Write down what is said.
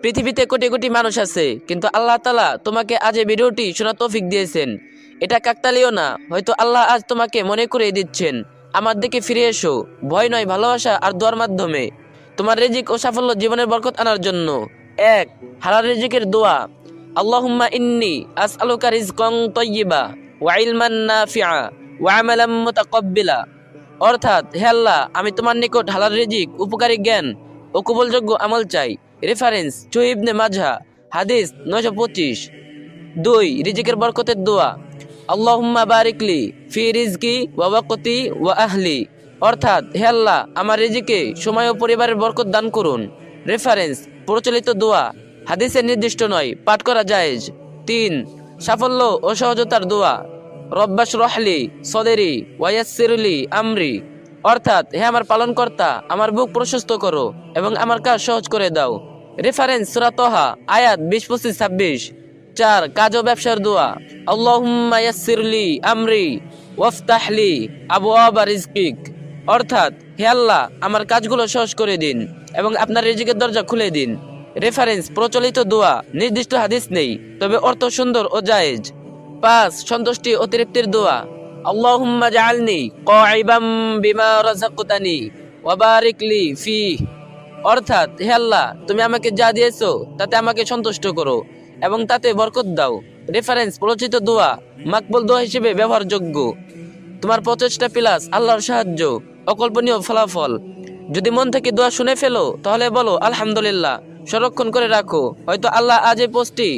পৃথিবীতে কোটি কোটি মানুষ আছে, কিন্তু আল্লাহ তাআলা তোমাকে আজ এই ভিডিওটি শোনার তৌফিক দিয়েছেন। এটা কাকতালীয় না, হয়তো আল্লাহ আজ তোমাকে মনে করিয়ে দিচ্ছেন, আমার দিকে ফিরে এসো। ভয় নয়, ভালোবাসা আর দোয়ার মাধ্যমে তোমার রিজিক ও সাফল্য জীবনের বরকত আনার জন্য। 1. হালাল রিজিকের দোয়া। আল্লাহুম্মা ইন্নী আসআলুকা রিজকান তাইয়্যিবা ওয়া ইলমান নাফিআ ওয়া আমালান মুতাকাব্বিলা। অর্থাৎ, হে আল্লাহ, আমি তোমার নিকট হালাল রিজিক, উপকারী জ্ঞান ও কবুলযোগ্য আমল চাই। রেফারেন্স সহিহ ইবনে মাজাহ, হাদিস 925। 2. রিজিকের বরকতের দোয়া। আল্লাহুম্মা বারিকলি ফি রিজকি ওয়া ওয়াকতি ওয়া আহলি। অর্থাৎ, হে আল্লাহ, আমার রিজিকে সময় ও পরিবারের বরকত দান করুন। রেফারেন্স প্রচলিত দোয়া, হাদিসে নির্দিষ্ট নয়, পাঠ করা জায়েজ। 3. সাফল্য ও সহজতার দোয়া। রব্বাশরাহলি সদরি ওয়া ইয়াসসিরলি আমরি। অর্থাৎ, হে আমার পালনকর্তা, আমার বুক প্রশস্ত করো এবং আমার কাজ সহজ করে দাও। রেফারেন্স সূরা তাহা, আয়াত 20, 25, 26। 4. কাজ ও ব্যবসার দোয়া। আল্লাহুম্মা ইয়াসসিরলি আমরি ওয়াফতাহলি আবওয়াবা রিজকিক। অর্থাৎ, হে আল্লাহ, আমার কাজগুলো সহজ করে দিন এবং আপনার রিজিকের দরজা খুলে দিন। রেফারেন্স প্রচলিত দোয়া, নির্দিষ্ট হাদিস নেই, তবে অর্থ সুন্দর ও জায়েজ। 5. সন্তুষ্টি ও তৃপ্তির দোয়া। আল্লাহুম্মা জাআলনি কাইবাম বিমা রাযাকতানি ওয়া বারিক লি ফিহ। অর্থাৎ, হে আল্লাহ, তুমি আমাকে যা দিয়েছো তাতে আমাকে সন্তুষ্ট করো এবং তাতে বরকত দাও। রেফারেন্স প্রচলিত দোয়া, মাকবুল দোয়া হিসেবে ব্যবহারযোগ্য। তোমার প্রচেষ্টা প্লাস আল্লাহর সাহায্য, অকল্পনীয় ফলাফল। যদি মন থেকে দোয়া শুনে ফেলো, তাহলে বলো আলহামদুলিল্লাহ, সংরক্ষণ করে রাখো, হয়তো আল্লাহ আজ এই পোস্টটি